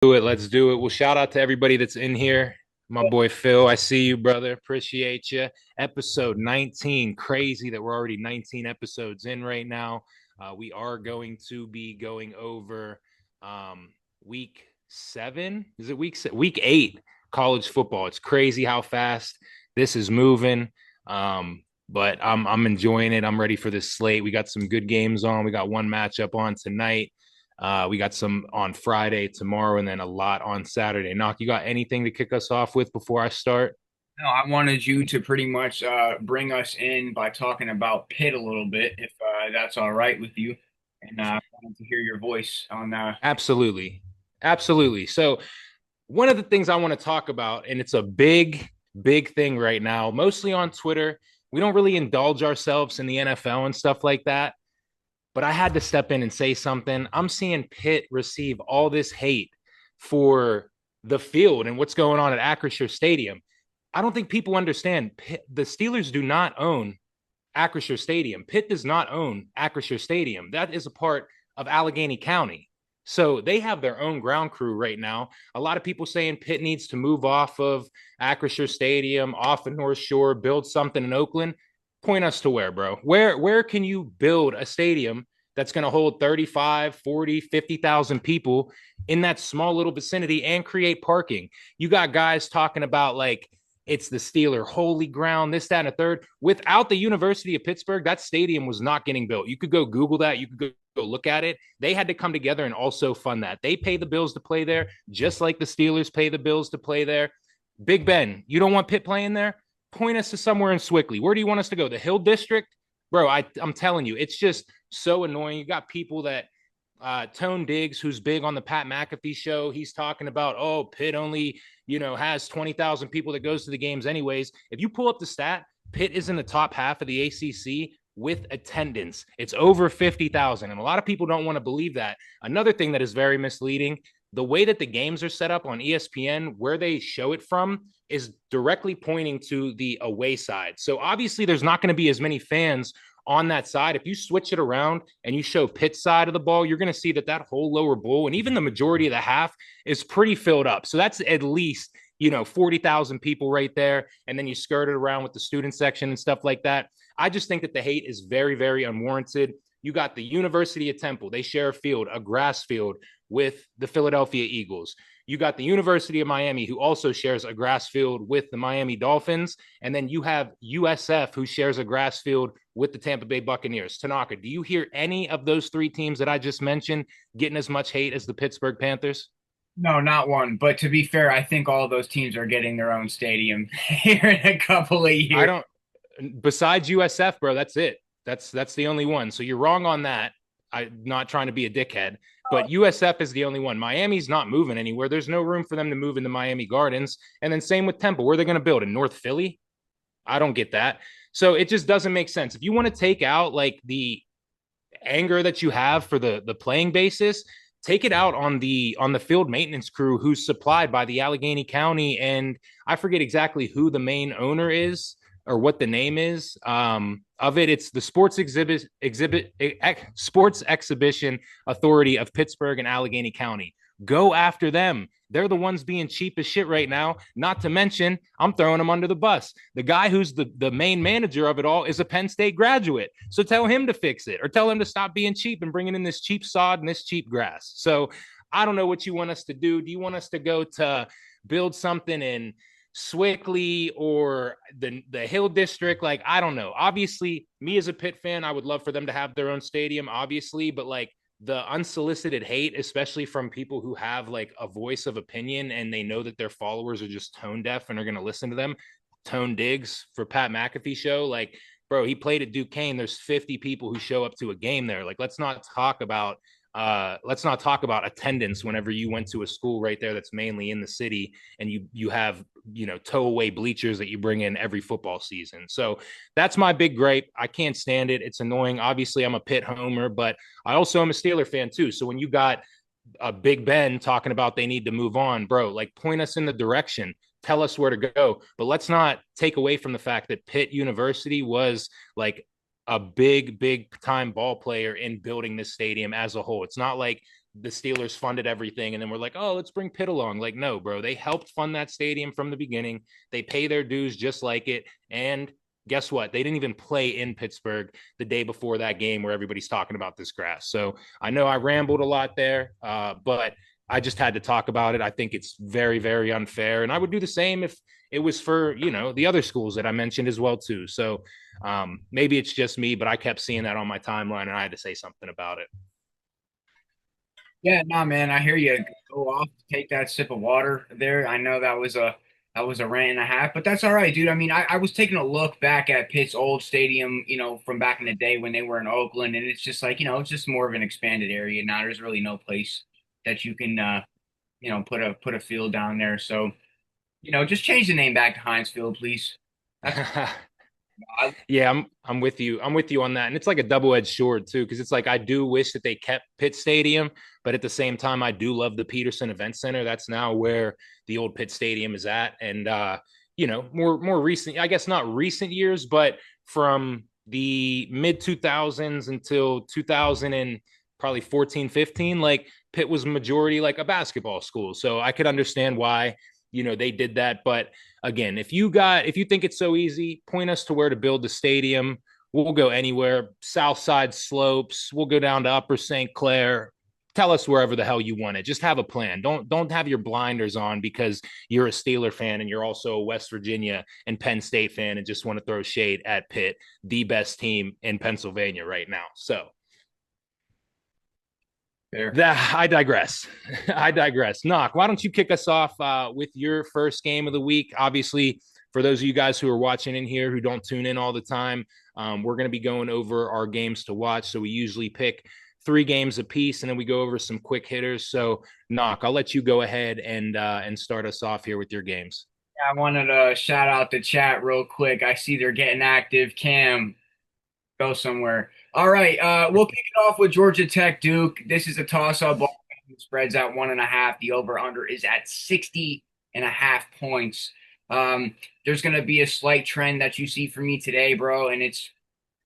Do it. Let's do it. Well, shout out to everybody that's in here. My boy Phil, I see you, brother. Appreciate you. Episode 19. Crazy that we're already 19 episodes in right now. We are going to be going over week 7. Is it week 8 college football? It's crazy how fast this is moving. But I'm enjoying it. I'm ready for this slate. We got some good games on. We got one matchup on tonight. We got some on Friday, tomorrow, and then a lot on Saturday. Knock, you got anything to kick us off with before I start? No, I wanted you to pretty much bring us in by talking about Pitt a little bit, if that's all right with you. And I wanted to hear your voice on. Absolutely. Absolutely. So, one of the things I want to talk about, and it's a big, big thing right now, mostly on Twitter. We don't really indulge ourselves in the NFL and stuff like that. But I had to step in and say something. I'm seeing Pitt receive all this hate for the field and what's going on at Acrisure Stadium. I don't think people understand. The Steelers do not own Acrisure Stadium. Pitt does not own Acrisure Stadium. That is a part of Allegheny County. So they have their own ground crew right now. A lot of people saying Pitt needs to move off of Acrisure Stadium, off of North Shore, build something in Oakland. Point us to where, bro? Where can you build a stadium that's going to hold 35, 40, 50,000 people in that small little vicinity and create parking? You got guys talking about like it's the Steeler holy ground, this, that, and a third. Without the University of Pittsburgh, that stadium was not getting built. You could go Google that. You could go look at it. They had to come together and also fund that. They pay the bills to play there, just like the Steelers pay the bills to play there. Big Ben, you don't want Pitt playing there? Point us to somewhere in Swickley. Where do you want us to go? The Hill District? Bro, I'm telling you, it's just so annoying. You got people that Tone Diggs, who's big on the Pat McAfee show, he's talking about, oh, Pitt only, has 20,000 people that goes to the games anyways. If you pull up the stat, Pitt is in the top half of the ACC with attendance. It's over 50,000. And a lot of people don't want to believe that. Another thing that is very misleading, the way that the games are set up on ESPN, where they show it from, is directly pointing to the away side. So obviously, there's not going to be as many fans on that side. If you switch it around and you show Pitt's side of the ball, you're going to see that whole lower bowl and even the majority of the half is pretty filled up. So that's at least 40,000 people right there. And then you skirt it around with the student section and stuff like that. I just think that the hate is very, very unwarranted. You got the University of Temple. They share a field, a grass field with the Philadelphia Eagles. You got the University of Miami, who also shares a grass field with the Miami Dolphins. And then you have USF, who shares a grass field with the Tampa Bay Buccaneers. Tanaka, do you hear any of those three teams that I just mentioned getting as much hate as the Pittsburgh Panthers? No, not one. But to be fair, I think all those teams are getting their own stadium here in a couple of I years. don't. Besides USF, bro, that's it. That's the only one. So you're wrong on that. I'm not trying to be a dickhead, but USF is the only one. Miami's not moving anywhere. There's no room for them to move into Miami Gardens. And then same with Temple. Where are they going to build in North Philly? I don't get that. So it just doesn't make sense. If you want to take out like the anger that you have for the playing basis, take it out on the field maintenance crew who's supplied by the Allegheny County, and I forget exactly who the main owner is or what the name is of it. It's the Sports Exhibition Authority of Pittsburgh and Allegheny County. Go after them. They're the ones being cheap as shit right now. Not to mention, I'm throwing them under the bus. The guy who's the main manager of it all is a Penn State graduate. So tell him to fix it or tell him to stop being cheap and bringing in this cheap sod and this cheap grass. So I don't know what you want us to do. Do you want us to go to build something in Swickley or the Hill District? Like, I don't know. Obviously, me as a Pitt fan, I would love for them to have their own stadium, obviously, but like the unsolicited hate, especially from people who have like a voice of opinion and they know that their followers are just tone deaf and are going to listen to them. Tone Diggs for Pat McAfee show, like, bro, he played at Duquesne. There's 50 people who show up to a game there. Like, let's not talk about attendance whenever you went to a school right there that's mainly in the city and you have tow away bleachers that you bring in every football season. So that's my big gripe. I can't stand it. It's annoying. Obviously, I'm a Pitt homer, but I also am a Steeler fan too. So when you got a Big Ben talking about they need to move on, bro, like point us in the direction, tell us where to go. But let's not take away from the fact that Pitt University was like a big time ball player in building this stadium as a whole. It's not like the Steelers funded everything, and then we're like, oh, let's bring Pitt along. Like, no, bro, they helped fund that stadium from the beginning. They pay their dues just like it. And guess what? They didn't even play in Pittsburgh the day before that game where everybody's talking about this grass. So I know I rambled a lot there, but I just had to talk about it. I think it's very, very unfair. And I would do the same if it was for, the other schools that I mentioned as well, too. So maybe it's just me, but I kept seeing that on my timeline and I had to say something about it. Yeah, no, man, I hear you. Go off, take that sip of water there. I know that was a rant and a half, but that's all right, dude. I mean, I was taking a look back at Pitt's old stadium, from back in the day when they were in Oakland, and it's just like, it's just more of an expanded area now. There's really no place that you can put a field down there. So, just change the name back to Heinz Field, please. That's I, Yeah, I'm with you. I'm with you on that. And it's like a double-edged sword too, because it's like I do wish that they kept Pitt Stadium, but at the same time, I do love the Peterson Event Center. That's now where the old Pitt Stadium is at. And more recent, I guess not recent years, but from the mid 2000s until 2000 and probably 14, 15, like Pitt was majority like a basketball school. So I could understand why, they did that. But again, if you think it's so easy, point us to where to build the stadium. We'll go anywhere. South Side slopes. We'll go down to Upper St. Clair. Tell us wherever the hell you want it. Just have a plan. Don't have your blinders on because you're a Steeler fan and you're also a West Virginia and Penn State fan and just want to throw shade at Pitt, the best team in Pennsylvania right now. So fair. that I digress. I digress. Knock, why don't you kick us off with your first game of the week? Obviously, for those of you guys who are watching in here who don't tune in all the time, we're going to be going over our games to watch. So we usually pick 3 games a piece, and then we go over some quick hitters. So, Knock, I'll let you go ahead and start us off here with your games. I wanted to shout out the chat real quick. I see they're getting active. Cam, go somewhere. All right, we'll kick it off with Georgia Tech Duke. This is a toss-up. Ball. The spread's at 1.5. The over/under is at 60.5 points. There's going to be a slight trend that you see from me today, bro, and it's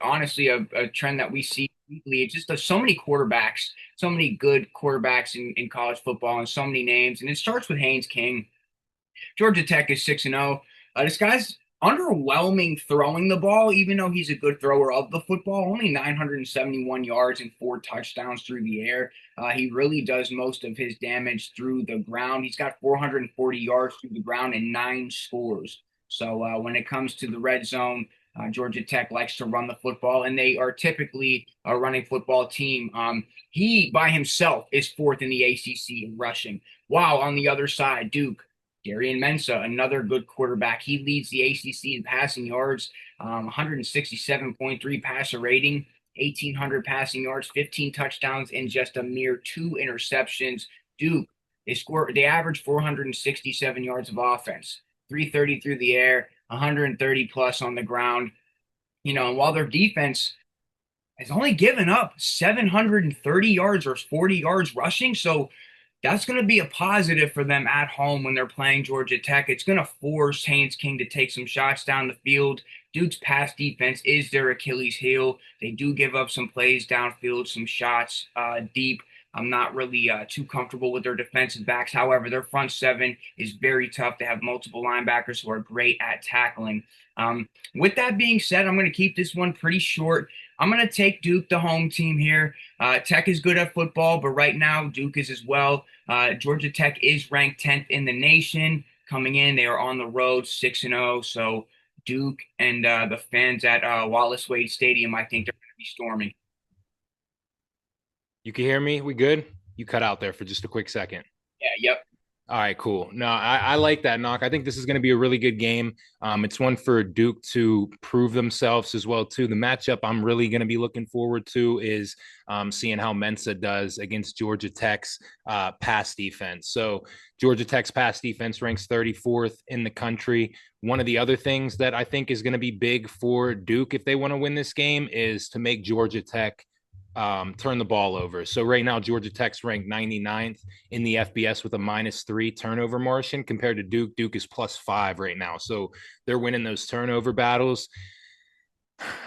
honestly a trend that we see weekly. It's just there's so many quarterbacks, so many good quarterbacks in college football, and so many names. And it starts with Haynes King. Georgia Tech is 6-0. This guy's underwhelming throwing the ball, even though he's a good thrower of the football. Only 971 yards and 4 touchdowns through the air. He really does most of his damage through the ground. He's got 440 yards through the ground and 9 scores. So when it comes to the red zone, Georgia Tech likes to run the football, and they are typically a running football team. He by himself is fourth in the ACC in rushing. While on the other side, Duke, Darian Mensah, another good quarterback. He leads the ACC in passing yards, 167.3 passer rating, 1,800 passing yards, 15 touchdowns, and just a mere 2 interceptions. Duke, they average 467 yards of offense, 330 through the air, 130 plus on the ground. And while their defense has only given up 730 yards or 40 yards rushing, so that's going to be a positive for them at home when they're playing Georgia Tech. It's going to force Haynes King to take some shots down the field. Duke's pass defense is their Achilles heel. They do give up some plays downfield, some shots deep. I'm not really too comfortable with their defensive backs. However, their front seven is very tough. They have multiple linebackers who are great at tackling. With that being said, I'm going to keep this one pretty short. I'm going to take Duke, the home team here. Tech is good at football, but right now Duke is as well. Georgia Tech is ranked 10th in the nation. Coming in, they are on the road 6-0. So Duke and the fans at Wallace Wade Stadium, I think they're going to be storming. You can hear me? We good? You cut out there for just a quick second. Yeah, yep. All right, cool. No, I like that, Knock. I think this is going to be a really good game. It's one for Duke to prove themselves as well, too. The matchup I'm really going to be looking forward to is seeing how Mensa does against Georgia Tech's pass defense. So Georgia Tech's pass defense ranks 34th in the country. One of the other things that I think is going to be big for Duke if they want to win this game is to make Georgia Tech turn the ball over. So right now, Georgia Tech's ranked 99th in the FBS with a -3 turnover margin compared to Duke. Duke is +5 right now. So they're winning those turnover battles.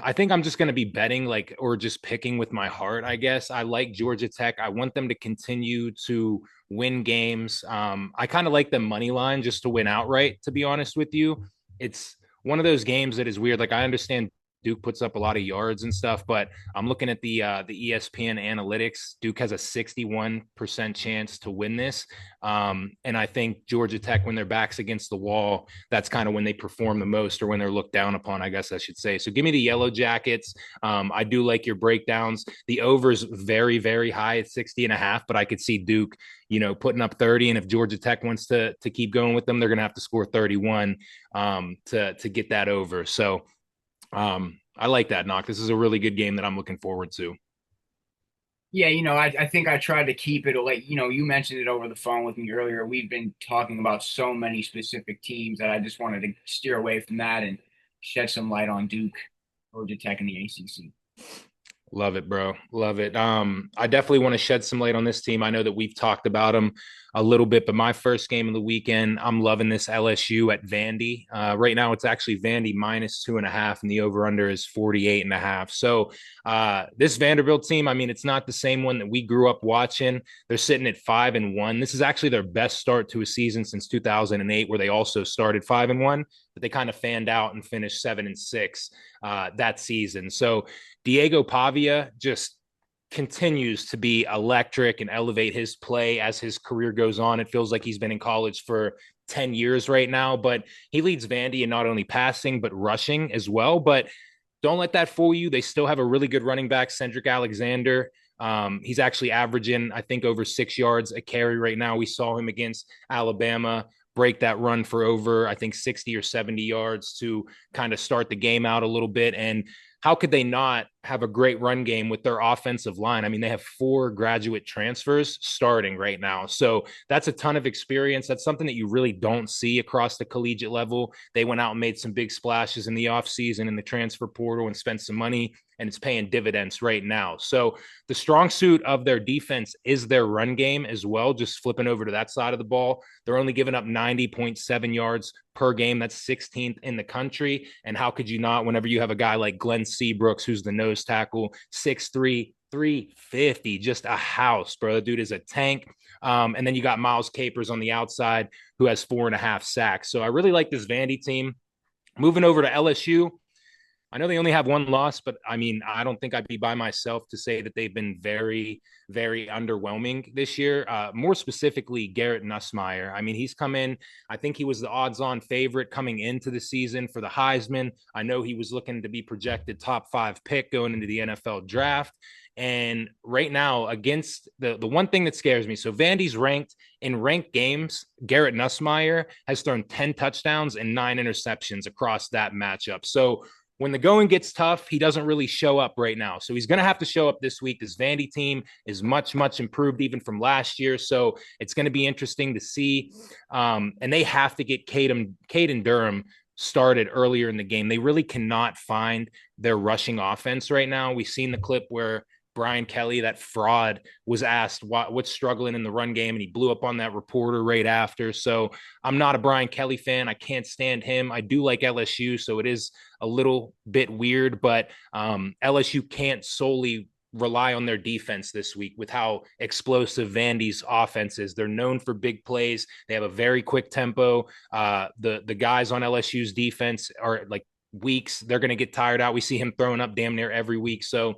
I think I'm just going to be betting like, or just picking with my heart, I guess. I like Georgia Tech. I want them to continue to win games. I kind of like the money line just to win outright, to be honest with you. It's one of those games that is weird. Like, I understand Duke puts up a lot of yards and stuff, but I'm looking at the ESPN analytics. Duke has a 61% chance to win this. And I think Georgia Tech, when their back's against the wall, that's kind of when they perform the most or when they're looked down upon, I guess I should say. So give me the Yellow Jackets. I do like your breakdowns. The over's very, very high at 60.5, but I could see Duke, putting up 30. And if Georgia Tech wants to keep going with them, they're going to have to score 31 to get that over. So I like that, Knock. This is a really good game that I'm looking forward to. Yeah, I think I tried to keep it like, you mentioned it over the phone with me earlier. We've been talking about so many specific teams that I just wanted to steer away from that and shed some light on Duke, Georgia Tech, and the ACC. Love it, bro. Love it. I definitely want to shed some light on this team. I know that we've talked about them a little bit, but my first game of the weekend, I'm loving this LSU at Vandy. Right now, it's actually Vandy -2.5, and the over/under is 48.5. So this Vanderbilt team, I mean, it's not the same one that we grew up watching. They're sitting at 5-1. This is actually their best start to a season since 2008, where they also started 5-1, but they kind of fanned out and finished 7-6 that season. So Diego Pavia just continues to be electric and elevate his play as his career goes on. It feels like he's been in college for 10 years right now, but he leads Vandy in not only passing, but rushing as well. But don't let that fool you. They still have a really good running back, Cedric Alexander. He's actually averaging, I think, over 6 yards a carry right now. We saw him against Alabama break that run for over, I think, 60 or 70 yards to kind of start the game out a little bit. And how could they not have a great run game with their offensive line? I mean, they have 4 graduate transfers starting right now. So that's a ton of experience. That's something that you really don't see across the collegiate level. They went out and made some big splashes in the offseason in the transfer portal and spent some money, and it's paying dividends right now. So the strong suit of their defense is their run game as well. Just flipping over to that side of the ball, they're only giving up 90.7 yards per game. That's 16th in the country. And how could you not, whenever you have a guy like Glenn Seabrooks, who's the nose tackle, 6'3", 350, just a house, bro. The dude is a tank. And then you got Miles Capers on the outside, who has 4.5 sacks. So I really like this Vandy team. Moving over to LSU, I know they only have one loss, but I mean, I don't think I'd be by myself to say that they've been very, very underwhelming this year. More specifically, Garrett Nussmeier. I mean, he's come in. I think he was the odds-on favorite coming into the season for the Heisman. I know he was looking to be projected top 5 pick going into the NFL draft. And right now, against the one thing that scares me, so Vandy's ranked in ranked games. Garrett Nussmeier has thrown 10 touchdowns and 9 interceptions across that matchup. So when the going gets tough, he doesn't really show up right now. So he's going to have to show up this week. This Vandy team is much, much improved even from last year. So it's going to be interesting to see. And they have to get Caden Durham started earlier in the game. They really cannot find their rushing offense right now. We've seen the clip where Brian Kelly, that fraud, was asked what's struggling in the run game, and he blew up on that reporter right after. So I'm not a Brian Kelly fan. I can't stand him. I do like LSU, so it is a little bit weird, but LSU can't solely rely on their defense this week with how explosive Vandy's offense is. They're known for big plays. They have a very quick tempo. The guys on LSU's defense are like weeks. They're going to get tired out. We see him throwing up damn near every week. So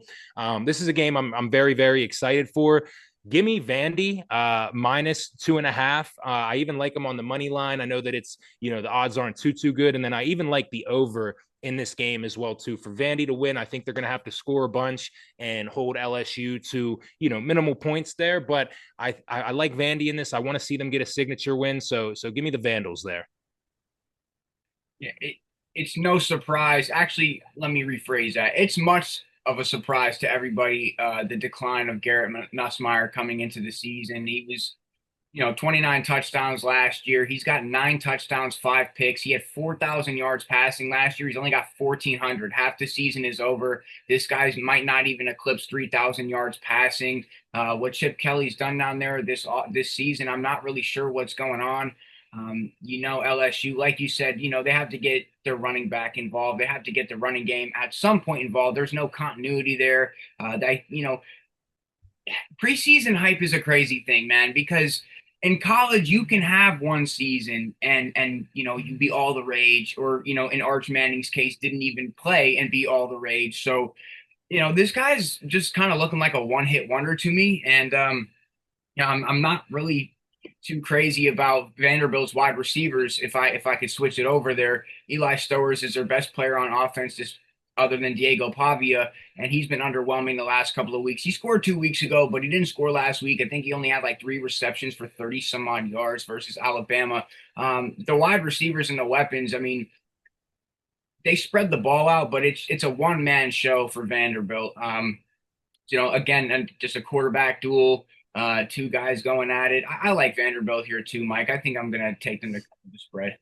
this is a game I'm very, very excited for. Give me Vandy -2.5. I even like them on the money line. I know that it's, the odds aren't too good. And then I even like the over in this game as well too. For Vandy to win, I think they're going to have to score a bunch and hold LSU to, minimal points there. But I like Vandy in this. I want to see them get a signature win. So give me the Vandals there. Yeah, it's no surprise. Actually, let me rephrase that. It's much of a surprise to everybody, the decline of Garrett Nussmeier coming into the season. He was, 29 touchdowns last year. He's got 9 touchdowns, 5 picks. He had 4,000 yards passing last year. He's only got 1,400. Half the season is over. This guy might not even eclipse 3,000 yards passing. What Chip Kelly's done down there this season, I'm not really sure what's going on. LSU, like you said, they have to get their running back involved. They have to get the running game at some point involved. There's no continuity there. Preseason hype is a crazy thing, man, because in college you can have one season and you be all the rage, or in Arch Manning's case, didn't even play and be all the rage. So this guy's just kind of looking like a one-hit wonder to me, and I'm not really too crazy about Vanderbilt's wide receivers. If I could switch it over there, Eli Stowers is their best player on offense, just other than Diego Pavia, and he's been underwhelming the last couple of weeks. He scored 2 weeks ago, but he didn't score last week. I think he only had like 3 receptions for 30 some odd yards versus Alabama. The wide receivers and the weapons, I mean, they spread the ball out, but it's a one man show for Vanderbilt. Again, and just a quarterback duel, two guys going at it. I like Vanderbilt here too, Mike. I think I'm gonna take them to cover the spread.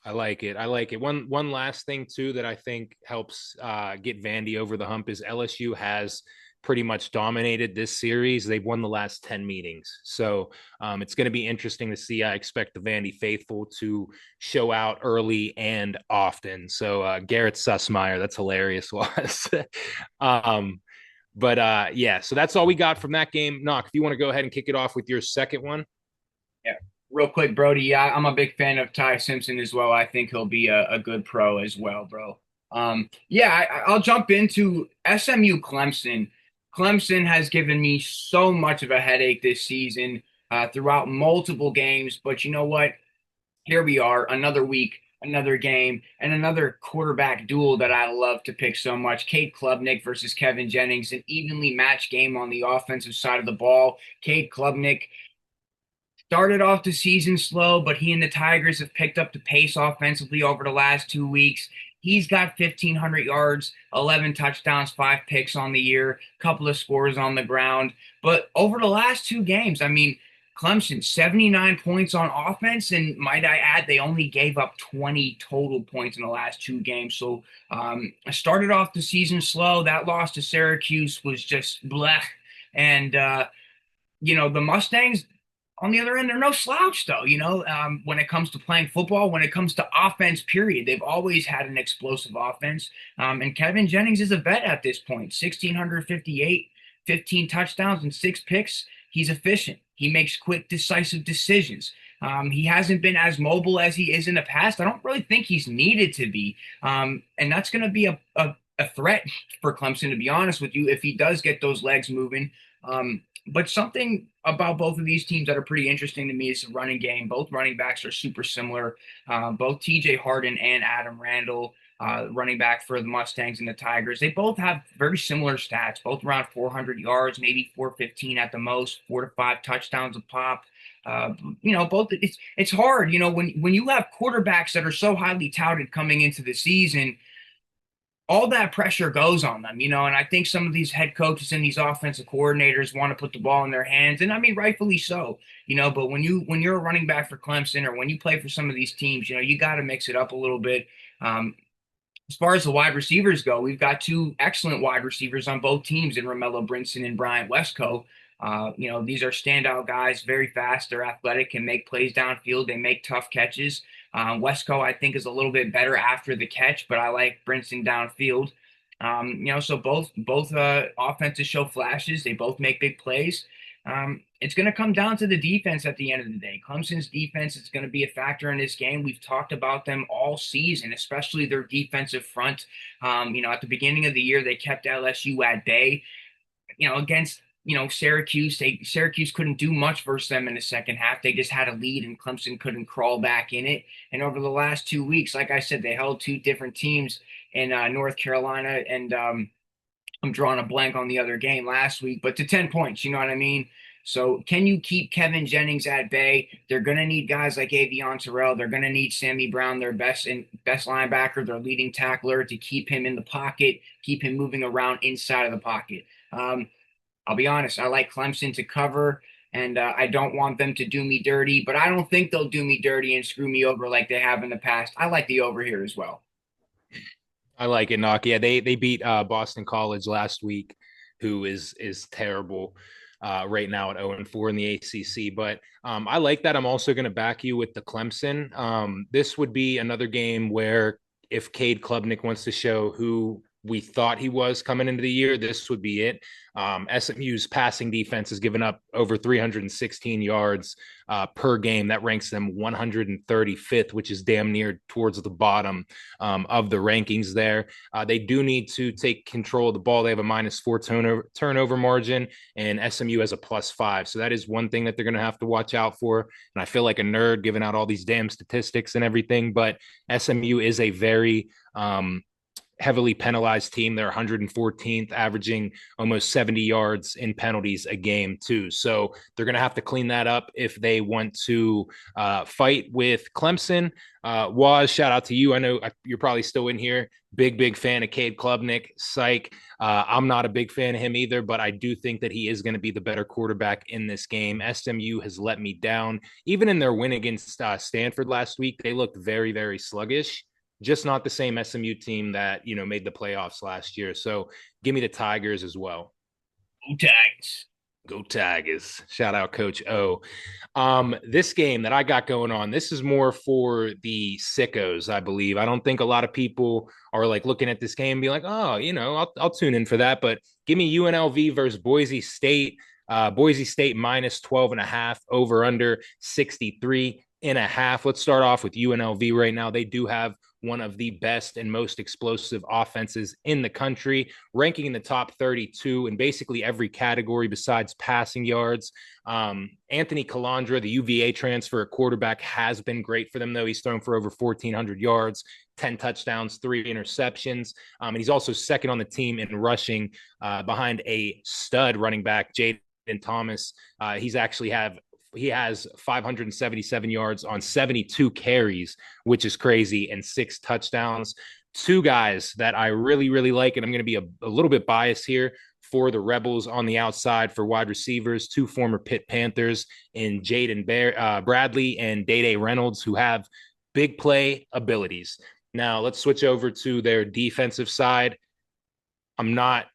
I like it. I like it. One last thing too that I think helps get Vandy over the hump is LSU has pretty much dominated this series. They've won the last 10 meetings. So it's going to be interesting to see. I expect the Vandy faithful to show out early and often. So Garrett Sussmeyer, that's hilarious was. Yeah, so that's all we got from that game. Knock, if you want to go ahead and kick it off with your second one. Yeah. Real quick, Brody. Yeah, I'm a big fan of Ty Simpson as well. I think he'll be a good pro as well, bro. Yeah, I'll jump into SMU Clemson. Clemson has given me so much of a headache this season throughout multiple games. But you know what? Here we are, another week, another game, and another quarterback duel that I love to pick so much. Cade Klubnik versus Kevin Jennings, an evenly matched game on the offensive side of the ball. Cade Klubnik started off the season slow, but he and the Tigers have picked up the pace offensively over the last 2 weeks. He's got 1,500 yards, 11 touchdowns, 5 picks on the year, couple of scores on the ground. But over the last 2 games, I mean, Clemson, 79 points on offense, and might I add, they only gave up 20 total points in the last 2 games. So I started off the season slow. That loss to Syracuse was just blech. And the Mustangs, on the other end, they're no slouch, though. When it comes to playing football, when it comes to offense, period, they've always had an explosive offense. And Kevin Jennings is a vet at this point, 1,658, 15 touchdowns and 6 picks. He's efficient. He makes quick, decisive decisions. He hasn't been as mobile as he is in the past. I don't really think he's needed to be. And that's going to be a threat for Clemson, to be honest with you, if he does get those legs moving. But something about both of these teams that are pretty interesting to me is the running game. Both running backs are super similar. Both TJ Harden and Adam Randall, running back for the Mustangs and the Tigers, they both have very similar stats, both around 400 yards, maybe 415 at the most, 4 to 5 touchdowns a pop. Both it's hard, when you have quarterbacks that are so highly touted coming into the season, all that pressure goes on them, and I think some of these head coaches and these offensive coordinators want to put the ball in their hands, and I mean rightfully so, but when you're a running back for Clemson, or when you play for some of these teams, you got to mix it up a little bit. As far as the wide receivers go, we've got two excellent wide receivers on both teams in Romello Brinson and Bryant Westco. These are standout guys, very fast, they're athletic, can make plays downfield, they make tough catches. Westco, I think, is a little bit better after the catch, but I like Brinson downfield. So both offenses show flashes. They both make big plays. It's going to come down to the defense at the end of the day. Clemson's defense is going to be a factor in this game. We've talked about them all season, especially their defensive front. At the beginning of the year, they kept LSU at bay. Against Syracuse, Syracuse couldn't do much versus them in the second half. They just had a lead, and Clemson couldn't crawl back in it. And over the last 2 weeks, like I said, they held two different teams in North Carolina, and I'm drawing a blank on the other game last week, but to 10 points, you know what I mean? So can you keep Kevin Jennings at bay? They're going to need guys like Avion Terrell. They're going to need Sammy Brown, their best linebacker, their leading tackler, to keep him in the pocket, keep him moving around inside of the pocket. I'll be honest, I like Clemson to cover, and I don't want them to do me dirty, but I don't think they'll do me dirty and screw me over like they have in the past. I like the over here as well. I like it, Knock. Yeah, they beat Boston College last week, who is terrible. right now at 0-4 in the ACC. But I like that. I'm also going to back you with the Clemson. This would be another game where if Cade Klubnik wants to show who we thought he was coming into the year, this would be it. SMU's passing defense has given up over 316 yards per game. That ranks them 135th, which is damn near towards the bottom of the rankings there. They do need to take control of the ball. They have a -4 turnover margin, and SMU has a +5. So that is one thing that they're going to have to watch out for. And I feel like a nerd giving out all these damn statistics and everything, but SMU is a very heavily penalized team. They're 114th, averaging almost 70 yards in penalties a game too. So they're going to have to clean that up if they want to fight with Clemson. Waz, shout out to you. I know you're probably still in here. Big fan of Cade Klubnik. Psych. I'm not a big fan of him either, but I do think that he is going to be the better quarterback in this game. SMU has let me down. Even in their win against Stanford last week, they looked very sluggish. Just not the same SMU team that, made the playoffs last year. So give me the Tigers as well. Go Tigers. Go Tigers. Shout out Coach O. This game that I got going on, this is more for the sickos, I believe. I don't think a lot of people are like looking at this game and be like, oh, I'll tune in for that. But give me UNLV versus Boise State. Boise State -12.5, over under 63.5. Let's start off with UNLV right now. They do have one of the best and most explosive offenses in the country, ranking in the top 32 in basically every category besides passing yards. Anthony Calandra, the UVA transfer at quarterback, has been great for them, though. He's thrown for over 1,400 yards, 10 touchdowns, 3 interceptions. And he's also second on the team in rushing behind a stud running back, Jaden Thomas. He has 577 yards on 72 carries, which is crazy, and 6 touchdowns. 2 guys that I really like, and I'm going to be a little bit biased here for the Rebels on the outside for wide receivers, 2 former Pitt Panthers in Jaden Bradley and Day Reynolds, who have big play abilities. Now let's switch over to their defensive side. I'm not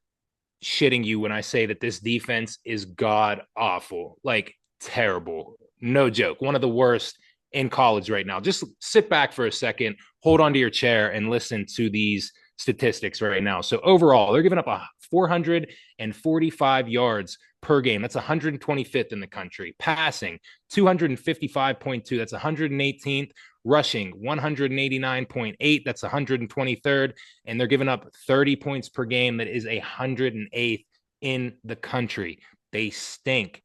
shitting you when I say that this defense is god awful. Like, terrible. No joke. One of the worst in college right now. Just sit back for a second, hold onto your chair, and listen to these statistics right now. So overall, they're giving up 445 yards per game. That's 125th in the country. Passing, 255.2. That's 118th. Rushing, 189.8. That's 123rd. And they're giving up 30 points per game. That is 108th in the country. They stink.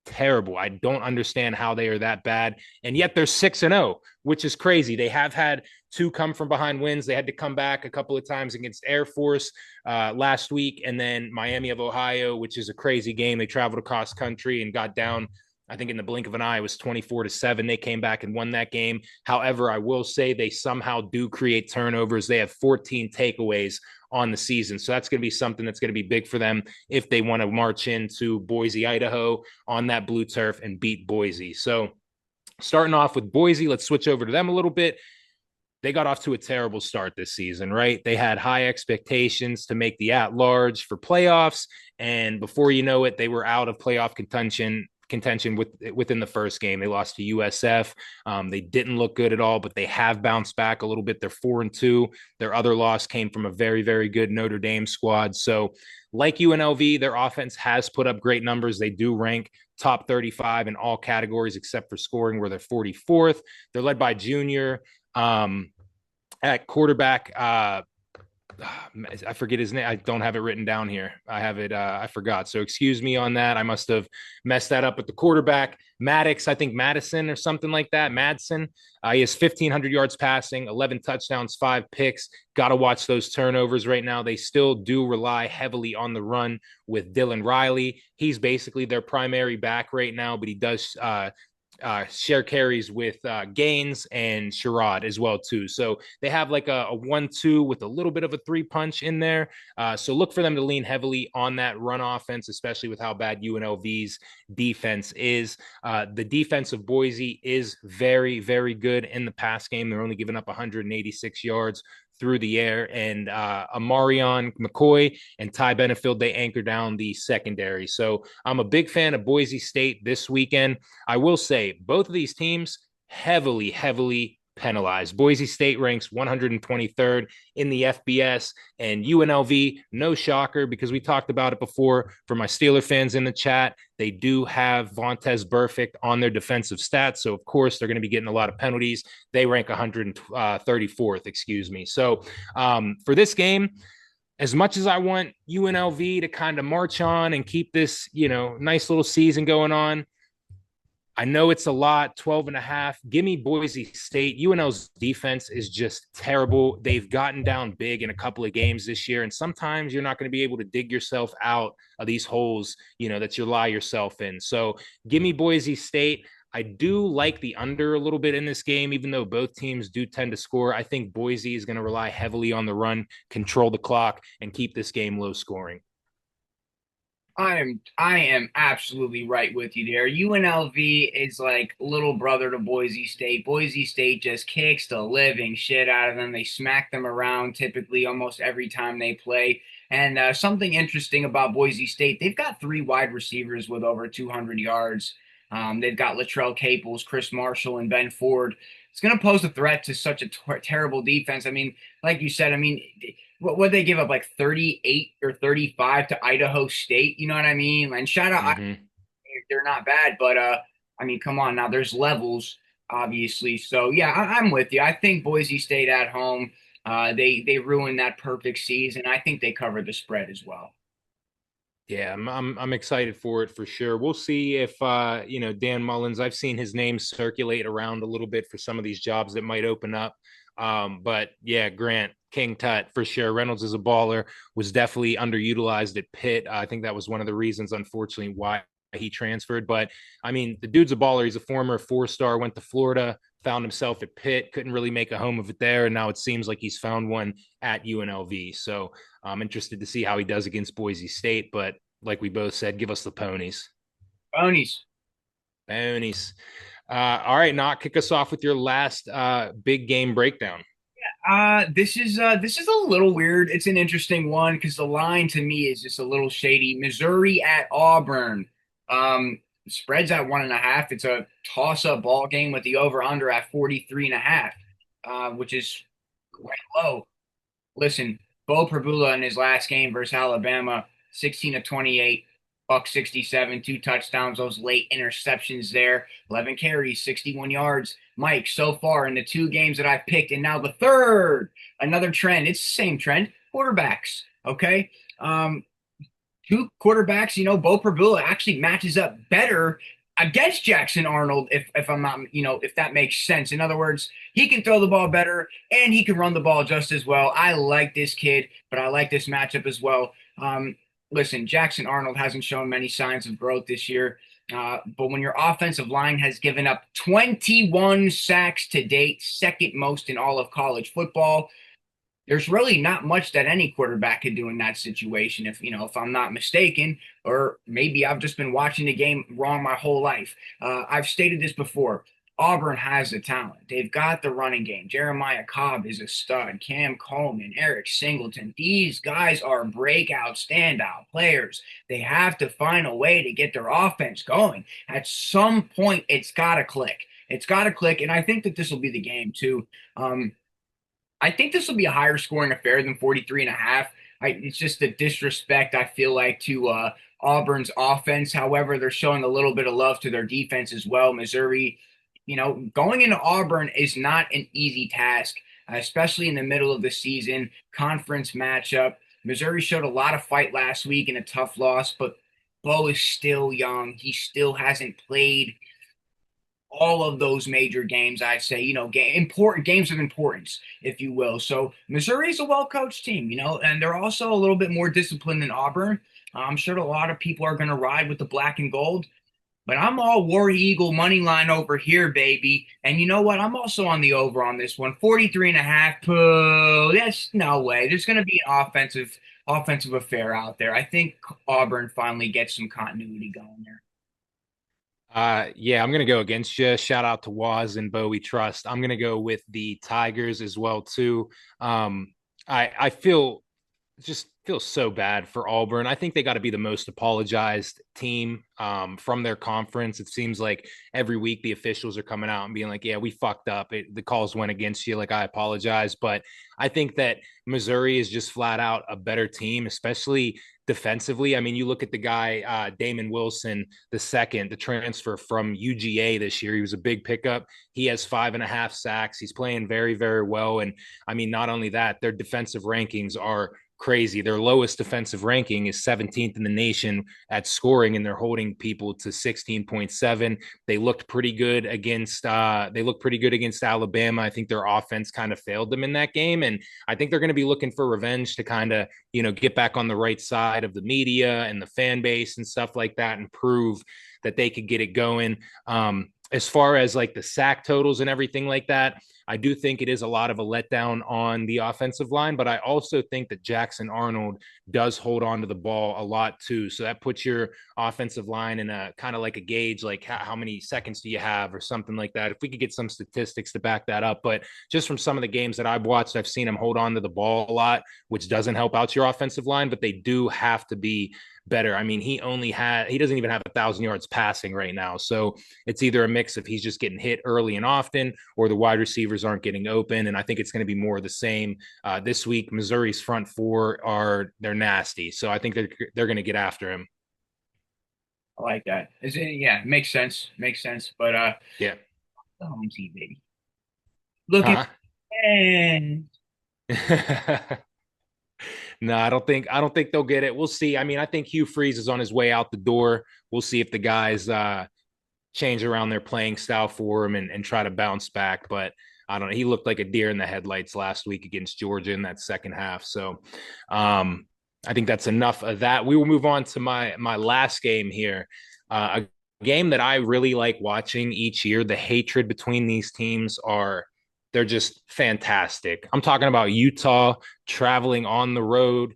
Terrible. I don't understand how they are that bad. And yet they're 6-0, which is crazy. They have had 2 come from behind wins. They had to come back a couple of times against Air Force last week, and then Miami of Ohio, which is a crazy game. They traveled across country and got down, I think in the blink of an eye, it was 24-7. They came back and won that game. However, I will say they somehow do create turnovers. They have 14 takeaways on the season. So that's going to be something that's going to be big for them if they want to march into Boise, Idaho on that blue turf and beat Boise. So starting off with Boise, let's switch over to them a little bit. They got off to a terrible start this season, right? They had high expectations to make the at-large for playoffs, and before you know it, they were out of playoff contention within the first game. They lost to USF. They didn't look good at all, but they have bounced back a little bit. They're 4-2. Their other loss came from a very good Notre Dame squad. So like UNLV, their offense has put up great numbers. They do rank top 35 in all categories except for scoring, where they're 44th. They're led by junior at quarterback. I forget his name. I don't have it written down here. I have it. I forgot. So excuse me on that. I must have messed that up with the quarterback. Maddox, I think Madison or something like that. Madsen. He has 1,500 yards passing, 11 touchdowns, 5 picks. Got to watch those turnovers right now. They still do rely heavily on the run with Dylan Riley. He's basically their primary back right now, but he does share carries with Gaines and Sherrod as well too. So they have like a 1-2 with a little bit of a 3-punch in there. So look for them to lean heavily on that run offense, especially with how bad UNLV's defense is. The defense of Boise is very good in the pass game. They're only giving up 186 yards, through the air, and Amarion McCoy and Ty Benefield, they anchor down the secondary. So I'm a big fan of Boise State this weekend. I will say both of these teams heavily penalized. Boise State ranks 123rd in the FBS, and UNLV, no shocker, because we talked about it before. For my Steeler fans in the chat, they do have Vontez Burfict on their defensive stats, so of course they're going to be getting a lot of penalties. They rank 134th, excuse me. So for this game, as much as I want UNLV to kind of march on and keep this, nice little season going on, I know it's a lot, 12 and a half. Give me Boise State. UNL's defense is just terrible. They've gotten down big in a couple of games this year, and sometimes you're not going to be able to dig yourself out of these holes, that you lie yourself in. So give me Boise State. I do like the under a little bit in this game, even though both teams do tend to score. I think Boise is going to rely heavily on the run, control the clock, and keep this game low scoring. I am absolutely right with you there. UNLV is like little brother to Boise State. Boise State just kicks the living shit out of them. They smack them around typically almost every time they play. And something interesting about Boise State, they've got three wide receivers with over 200 yards. They've got Latrell Caples, Chris Marshall, and Ben Ford. It's going to pose a threat to such a terrible defense. I mean, like you said, what would they give up, like 38 or 35 to Idaho State? You know what I mean? And shout out, Mm-hmm. they're not bad, but come on now. There's levels, obviously. So yeah, I'm with you. I think Boise State at home, they ruined that perfect season. I think they covered the spread as well. Yeah, I'm excited for it for sure. We'll see if Dan Mullins. I've seen his name circulate around a little bit for some of these jobs that might open up. But yeah, Grant King Tut for sure. Reynolds is a baller. Was definitely underutilized at Pitt. I think that was one of the reasons, unfortunately, why he transferred. But I mean, the dude's a baller. He's a former 4-star. Went to Florida. Found himself at Pitt. Couldn't really make a home of it there, and now it seems like he's found one at UNLV. So I'm interested to see how he does against Boise State, but like we both said, give us the ponies. Ponies. Ponies. All right, Knock, kick us off with your last big game breakdown. This is a little weird. It's an interesting one because the line to me is just a little shady. Missouri at Auburn. Spreads at 1.5. It's a toss-up ball game with the over/under at 43.5, which is quite low. Listen, Bo Prabula in his last game versus Alabama, 16 to 28, buck 67, two touchdowns, those late interceptions there, 11 carries, 61 yards. Mike, so far in the two games that I've picked, and now the third, another trend. It's the same trend. Quarterbacks. Okay. Two quarterbacks, Bo Prabula actually matches up better against Jackson Arnold, if I'm not, if that makes sense. In other words, he can throw the ball better and he can run the ball just as well. I like this kid, but I like this matchup as well. Listen, Jackson Arnold hasn't shown many signs of growth this year. But when your offensive line has given up 21 sacks to date, second most in all of college football, there's really not much that any quarterback could do in that situation, if I'm not mistaken, or maybe I've just been watching the game wrong my whole life. I've stated this before. Auburn has the talent. They've got the running game. Jeremiah Cobb is a stud. Cam Coleman, Eric Singleton. These guys are breakout, standout players. They have to find a way to get their offense going. At some point, it's got to click. It's got to click, and I think that this will be the game, too. I think this will be a higher scoring affair than 43.5. It's just the disrespect I feel like to Auburn's offense. However, they're showing a little bit of love to their defense as well. Missouri, going into Auburn is not an easy task, especially in the middle of the season, conference matchup. Missouri showed a lot of fight last week in a tough loss, but Bo is still young. He still hasn't played all of those major games, I'd say, important games of importance, if you will. So Missouri's a well-coached team, and they're also a little bit more disciplined than Auburn. I'm sure a lot of people are going to ride with the black and gold, but I'm all War Eagle money line over here, baby. And you know what? I'm also on the over on this one, 43.5. That's no way. There's going to be an offensive affair out there. I think Auburn finally gets some continuity going there. Yeah, I'm gonna go against you. Shout out to Waz and Bo we trust. I'm gonna go with the Tigers as well too. Um, I feel just feel so bad for Auburn. I think they got to be the most apologized team from their conference. It seems like every week the officials are coming out and being like, "Yeah, we fucked up. The calls went against you. Like, I apologize." But I think that Missouri is just flat out a better team, especially defensively. I mean, you look at the guy Damon Wilson, the second, the transfer from UGA this year. He was a big pickup. He has 5.5 sacks. He's playing very, very well. And I mean, not only that, their defensive rankings are crazy. Their lowest defensive ranking is 17th in the nation at scoring, and they're holding people to 16.7. They looked pretty good against Alabama. I think their offense kind of failed them in that game, and I think they're going to be looking for revenge to kind of get back on the right side of the media and the fan base and stuff like that, and prove that they could get it going. As far as like the sack totals and everything like that, I do think it is a lot of a letdown on the offensive line, but I also think that Jackson Arnold does hold on to the ball a lot too. So that puts your offensive line in a kind of like a gauge, like how many seconds do you have or something like that. If we could get some statistics to back that up. But just from some of the games that I've watched, I've seen him hold on to the ball a lot, which doesn't help out your offensive line, but they do have to be better. I mean, he doesn't even have 1,000 yards passing right now. So it's either a mix of he's just getting hit early and often, or the wide receivers aren't getting open. And I think it's going to be more of the same this week. Missouri's front four they're nasty. So I think they're going to get after him. I like that. Yeah, makes sense. Makes sense. But Yeah. home team, baby. Look at Huh? and No, I don't think they'll get it. We'll see. I mean, I think Hugh Freeze is on his way out the door. We'll see if the guys change around their playing style for him and try to bounce back. But I don't know. He looked like a deer in the headlights last week against Georgia in that second half. So I think that's enough of that. We will move on to my last game here. A game that I really like watching each year. The hatred between these teams are they're just fantastic. I'm talking about Utah traveling on the road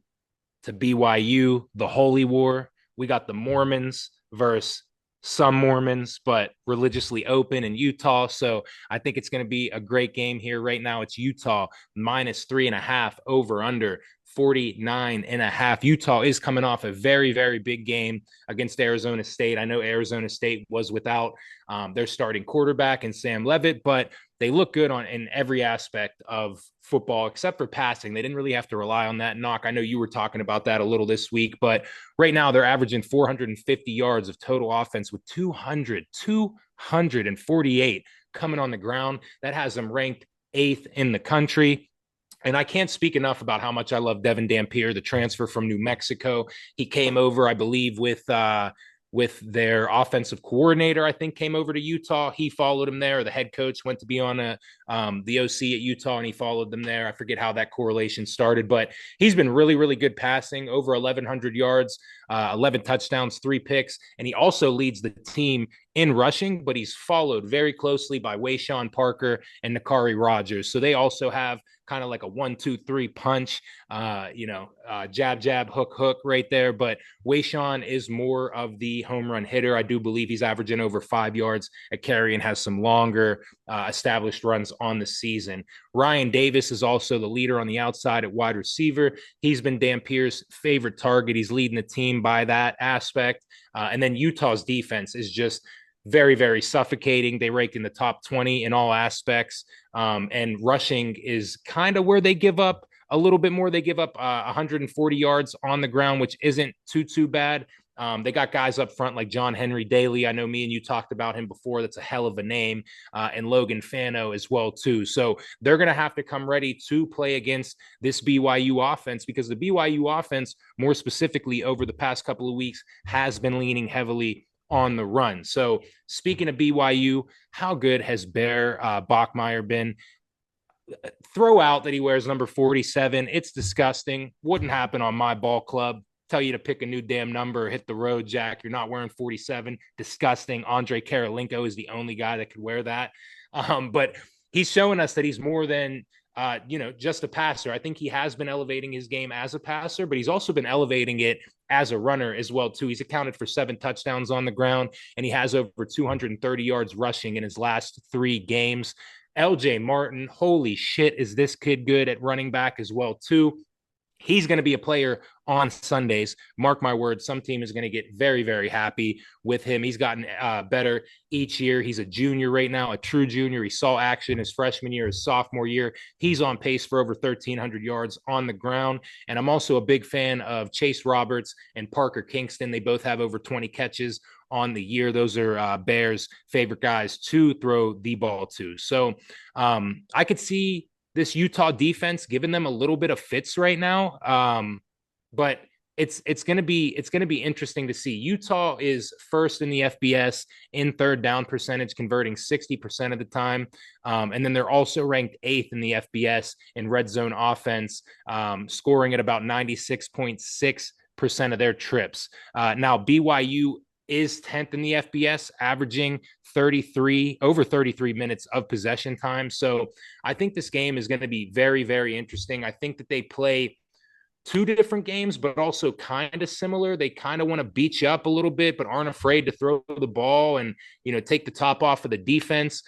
to BYU, the Holy War. We got the Mormons versus some Mormons, but religiously open in Utah. So I think it's going to be a great game here. Right now, it's Utah -3.5 over under 49.5. Utah is coming off a very, very big game against Arizona State. I know Arizona State was without their starting quarterback and Sam Levitt, but they look good in every aspect of football except for passing. They didn't really have to rely on that knock. I know you were talking about that a little this week, but right now they're averaging 450 yards of total offense with 248 coming on the ground. That has them ranked 8th in the country. And I can't speak enough about how much I love Devin Dampier, the transfer from New Mexico. He came over, I believe, with their offensive coordinator, I think, came over to Utah. He followed him there. The head coach went to be on the OC at Utah, and he followed them there. I forget how that correlation started, but he's been really, really good passing, over 1,100 yards, 11 touchdowns, 3 picks, and he also leads the team in rushing, but he's followed very closely by Wayshawn Parker and Nakari Rogers. So they also have kind of like a 1-2-3 punch, jab, jab, hook, hook right there. But Wayshawn is more of the home run hitter. I do believe he's averaging over 5 yards a carry and has some longer established runs on the season. Ryan Davis is also the leader on the outside at wide receiver. He's been Dampier's favorite target. He's leading the team by that aspect. And then Utah's defense is just very, very suffocating. They ranked in the top 20 in all aspects. And rushing is kind of where they give up a little bit more. They give up 140 yards on the ground, which isn't too bad. They got guys up front like John Henry Daly. I know me and you talked about him before. That's a hell of a name. And Logan Fano as well, too. So they're going to have to come ready to play against this BYU offense, because the BYU offense, more specifically over the past couple of weeks, has been leaning heavily on the run. So speaking of BYU, how good has Bear Bachmeier been? Throw out that he wears number 47. It's disgusting. Wouldn't happen on my ball club. Tell you to pick a new damn number, hit the road, Jack. You're not wearing 47. Disgusting. Andre Karolinko is the only guy that could wear that. But he's showing us that he's more than just a passer. I think he has been elevating his game as a passer, but he's also been elevating it as a runner as well too. He's accounted for 7 touchdowns on the ground, and he has over 230 yards rushing in his last 3 games. LJ Martin, holy shit, is this kid good at running back as well too? He's going to be a player on Sundays. Mark my words, some team is going to get very, very happy with him. He's gotten better each year. He's a junior right now, a true junior. He saw action his freshman year, his sophomore year. He's on pace for over 1,300 yards on the ground. And I'm also a big fan of Chase Roberts and Parker Kingston. They both have over 20 catches on the year. Those are Bears' favorite guys to throw the ball to. So I could see this Utah defense giving them a little bit of fits right now. But it's going to be interesting to see. Utah is first in the FBS in third down percentage, converting 60% of the time. And then they're also ranked 8th in the FBS in red zone offense, scoring at about 96.6% of their trips. Now BYU is 10th in the FBS, averaging over 33 minutes of possession time. So I think this game is going to be very, very interesting. I think that they play 2 different games, but also kind of similar. They kind of want to beat you up a little bit, but aren't afraid to throw the ball and, take the top off of the defense.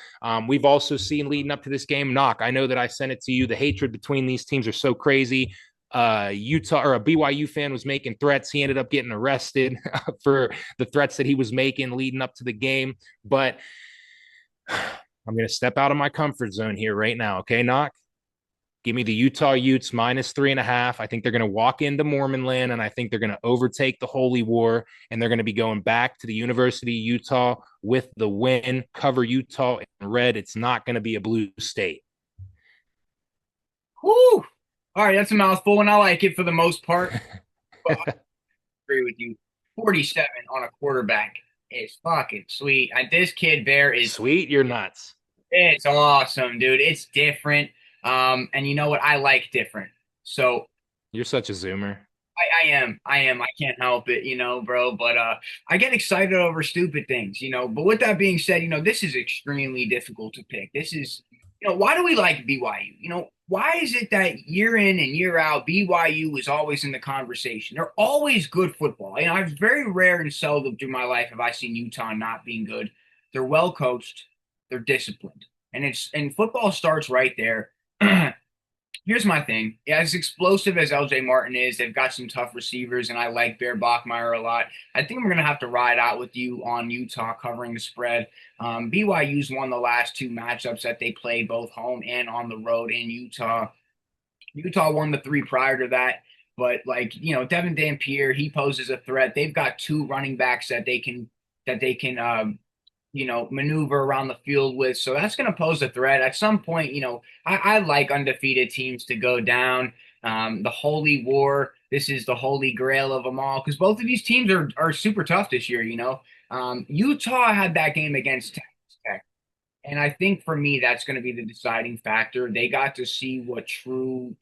We've also seen leading up to this game, Knock, I know that I sent it to you. The hatred between these teams are so crazy. Utah or a BYU fan was making threats. He ended up getting arrested for the threats that he was making leading up to the game. But I'm going to step out of my comfort zone here right now. Okay, Knock? Give me the Utah Utes -3.5. I think they're going to walk into Mormon land, and I think they're going to overtake the Holy War, and they're going to be going back to the University of Utah with the win. Cover Utah in red. It's not going to be a blue state. Whoo! All right, that's a mouthful, and I like it for the most part. But I agree with you. 47 on a quarterback is fucking sweet. This kid Bear is sweet. You're nuts. It's awesome, dude. It's different. And you know what? I like different. So you're such a zoomer. I am. I can't help it, bro. But I get excited over stupid things, But with that being said, this is extremely difficult to pick. This is, why do we like BYU? Why is it that year in and year out, BYU is always in the conversation? They're always good football. I've very rare and seldom through my life have I seen Utah not being good. They're well coached. They're disciplined, and football starts right there. Here's my thing. As explosive as LJ Martin is, they've got some tough receivers, and I like Bear Bachmeier a lot. I think we're going to have to ride out with you on Utah covering the spread. BYU's won the last 2 matchups that they played, both home and on the road in Utah. Utah won the 3 prior to that. But, Devin Dampier, he poses a threat. They've got 2 running backs that they can maneuver around the field with. So that's going to pose a threat. At some point, I like undefeated teams to go down. The Holy War, this is the holy grail of them all, because both of these teams are super tough this year, Utah had that game against Texas Tech. And I think for me, that's going to be the deciding factor. They got to see what true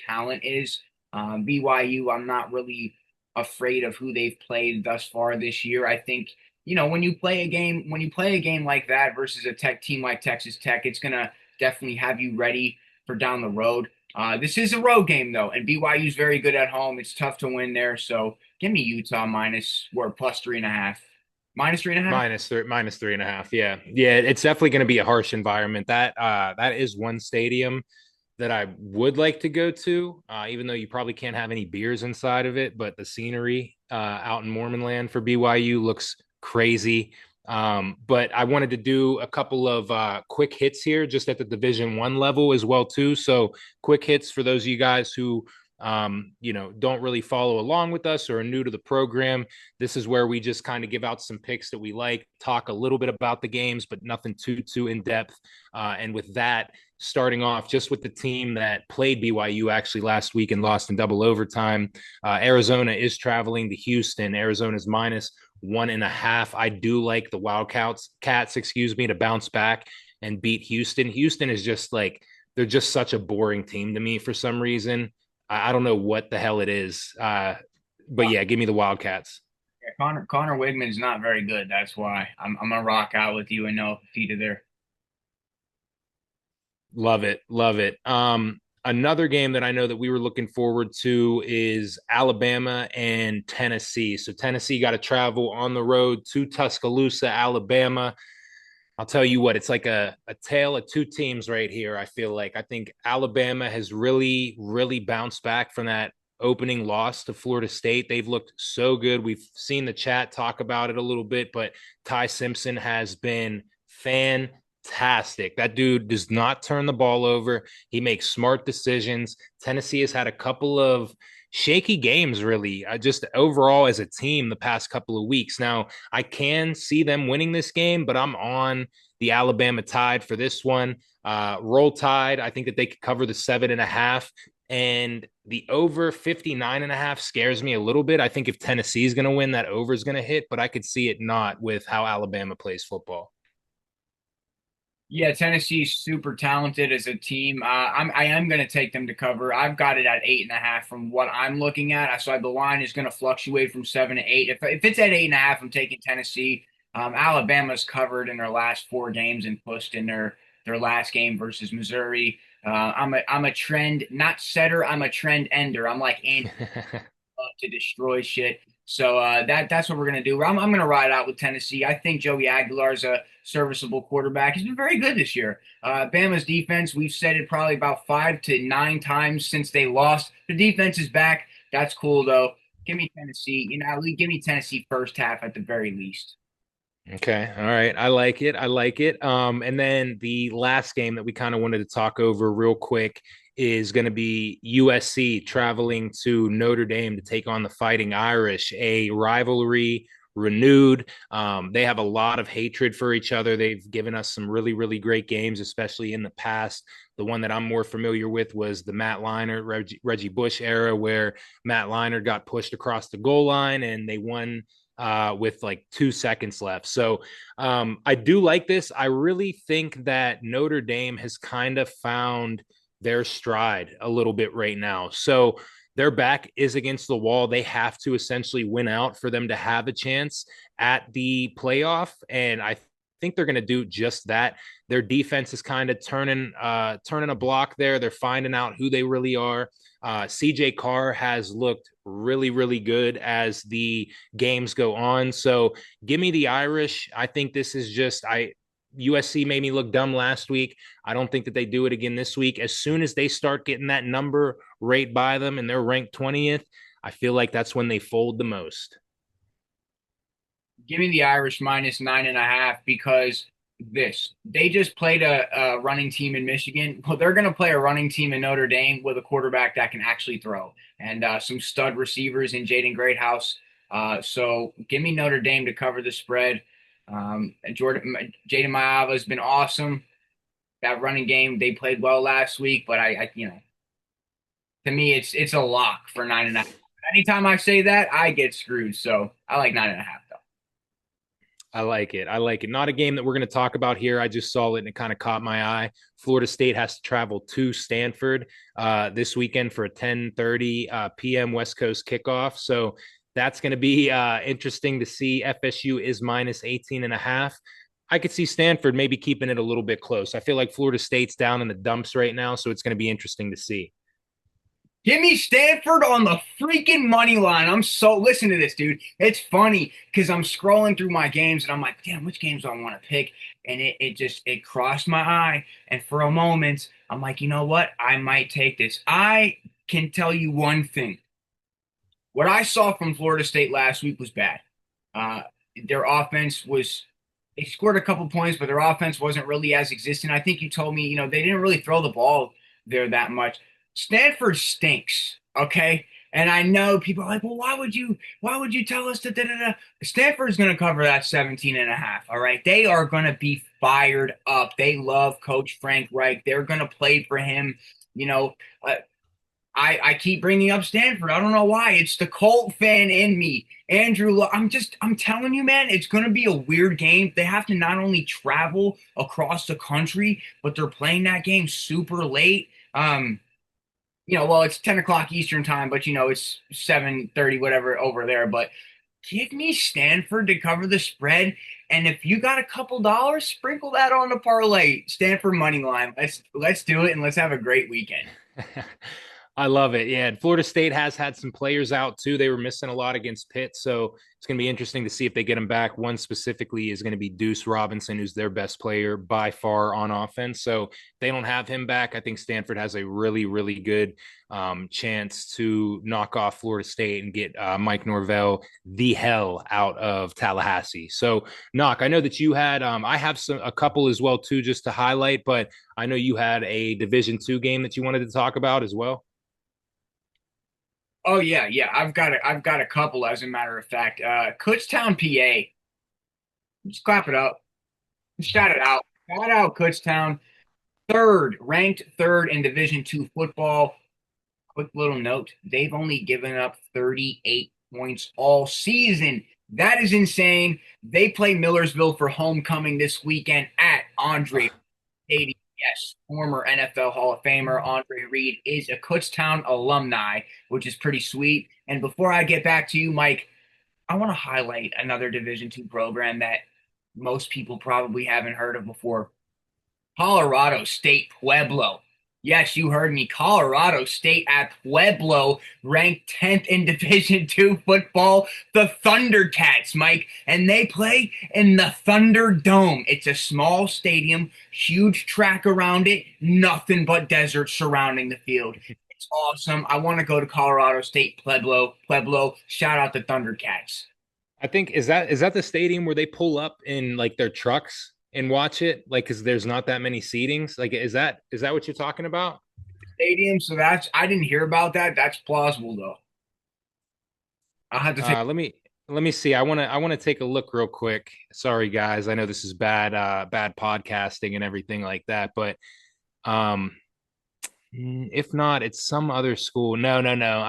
talent is. BYU, I'm not really afraid of who they've played thus far this year. I think when you play a game like that versus a tech team like Texas Tech, it's gonna definitely have you ready for down the road. This is a road game though, and BYU's very good at home. It's tough to win there, so give me Utah +3.5, -3.5, -3.5. Yeah, it's definitely going to be a harsh environment. That is one stadium that I would like to go to, even though you probably can't have any beers inside of it. But the scenery out in Mormon land for BYU looks crazy. But I wanted to do a couple of quick hits here just at the Division I level as well too. So quick hits for those of you guys who don't really follow along with us or are new to the program. This is where we just kind of give out some picks that we like, talk a little bit about the games, but nothing too in depth. And with that, starting off just with the team that played BYU actually last week and lost in double overtime. Arizona is traveling to Houston. Arizona's -1.5. I do like the Wildcats, to bounce back and beat Houston. Houston is just they're just such a boring team to me for some reason. I don't know what the hell it is. But yeah, give me the Wildcats. Yeah, Connor Wigman's not very good. That's why I'm gonna rock out with you and no Peter there. Love it. Love it. Another game that I know that we were looking forward to is Alabama and Tennessee. So Tennessee got to travel on the road to Tuscaloosa, Alabama. I'll tell you what, it's like a tale of two teams right here. I feel like I think Alabama has really, really bounced back from that opening loss to Florida State. They've looked so good. We've seen the chat talk about it a little bit, but Ty Simpson has been fantastic. That dude does not turn the ball over. He makes smart decisions. Tennessee has had a couple of shaky games, really, just overall as a team the past couple of weeks. Now, I can see them winning this game, but I'm on the Alabama Tide for this one. Roll Tide. I think that they could cover the 7.5. And the over 59.5 scares me a little bit. I think if Tennessee is going to win, that over is going to hit, but I could see it not with how Alabama plays football. Yeah, Tennessee's super talented as a team. I am going to take them to cover. I've got it at 8.5 from what I'm looking at. So the line is going to fluctuate from 7 to 8. If it's at 8.5, I'm taking Tennessee. Alabama's covered in their last 4 games and pushed in their last game versus Missouri. I'm a trend not setter. I'm a trend ender. I'm like Andy to destroy shit. So that's what we're gonna do. I'm gonna ride out with Tennessee. I think Joey Aguilar's a serviceable quarterback. He's been very good this year. Bama's defense, we've said it probably about 5 to 9 times since they lost. The defense is back. That's cool though. Give me Tennessee. Give me Tennessee first half at the very least. Okay. All right. I like it. I like it. And then the last game that we kind of wanted to talk over real quick is going to be USC traveling to Notre Dame to take on the Fighting Irish, a rivalry renewed. They have a lot of hatred for each other. They've given us some really, really great games, especially in the past. The one that I'm more familiar with was the Matt Leinart, Reggie Bush era, where Matt Leinart got pushed across the goal line and they won with like 2 seconds left. So I do like this. I really think that Notre Dame has kind of found their stride a little bit right now. So their back is against the wall. They have to essentially win out for them to have a chance at the playoff. And I think they're going to do just that. Their defense is kind of turning a block there. They're finding out who they really are. CJ Carr has looked really, really good as the games go on. So give me the Irish. I think this is just USC made me look dumb last week. I don't think that they do it again this week. As soon as they start getting that number right by them and they're ranked 20th, I feel like that's when they fold the most. Give me the Irish minus 9.5 because they just played a running team in Michigan. Well, they're going to play a running team in Notre Dame with a quarterback that can actually throw and some stud receivers in Jaden Greathouse. So give me Notre Dame to cover the spread. Jaden Maava has been awesome. That running game, they played well last week, but to me, it's a lock for 9.5. Anytime I say that, I get screwed. So I like 9.5 though. I like it. I like it. Not a game that we're going to talk about here. I just saw it and it kind of caught my eye. Florida State has to travel to Stanford this weekend for a 10:30 p.m. West Coast kickoff. So that's going to be interesting to see. FSU is minus 18.5. I could see Stanford maybe keeping it a little bit close. I feel like Florida State's down in the dumps right now, so it's going to be interesting to see. Give me Stanford on the freaking money line. Listen to this, dude. It's funny because I'm scrolling through my games and I'm like, damn, which games do I want to pick? And it crossed my eye. And for a moment, I'm like, you know what? I might take this. I can tell you one thing. What I saw from Florida State last week was bad. Uh, their offense was, they scored a couple points, but their offense wasn't really as existent. I think you told me, they didn't really throw the ball there that much. Stanford stinks, okay? And I know people are like, well, why would you tell us that? Da, da, da? Stanford's going to cover that 17.5, all right? They are going to be fired up. They love Coach Frank Reich. They're going to play for him. You know, uh, I keep bringing up Stanford. I don't know why. It's the Colt fan in me. Andrew, I'm telling you, man, it's going to be a weird game. They have to not only travel across the country, but they're playing that game super late. Well, it's 10 o'clock Eastern time, but it's 7:30, whatever over there. But Give me Stanford to cover the spread. And if you got a couple dollars, sprinkle that on the parlay. Stanford money line. Let's do it and let's have a great weekend. I love it. Yeah. And Florida State has had some players out too. They were missing a lot against Pitt. So it's going to be interesting to see if they get them back. One specifically is going to be Deuce Robinson, who's their best player by far on offense. So if they don't have him back, I think Stanford has a really, really good chance to knock off Florida State and get Mike Norvell the hell out of Tallahassee. So, Knock, I know that you had, I have a couple as well too, just to highlight, but I know you had a Division II game that you wanted to talk about as well. Oh yeah, yeah. I've got a couple as a matter of fact. Kutztown, PA. Just clap it up. Shout it out. Shout out Kutztown. Ranked third in Division II football. Quick little note, they've only given up 38 points all season. That is insane. They play Millersville for homecoming this weekend at Andre Stadium. Yes, former NFL Hall of Famer Andre Reed is a Kutztown alumni, which is pretty sweet. And before I get back to you, Mike, I want to highlight another Division II program that most people probably haven't heard of before. Colorado State Pueblo. Yes, you heard me. Colorado State at Pueblo, ranked 10th in Division II football, the Thundercats, Mike, and they play in the Thunderdome. It's a small stadium, huge track around it, nothing but desert surrounding the field. It's awesome. I want to go to Colorado State Pueblo. Pueblo, shout out the Thundercats. I think is that the stadium where they pull up in like their trucks and watch it, like because there's not that many seatings. Like, is that what you're talking about? Stadium, so that's I didn't hear about that. That's plausible though. I'll have to take Let me see. I want to take a look real quick. Sorry guys, I know this is bad podcasting and everything like that, but um if not, it's some other school. No, no, no.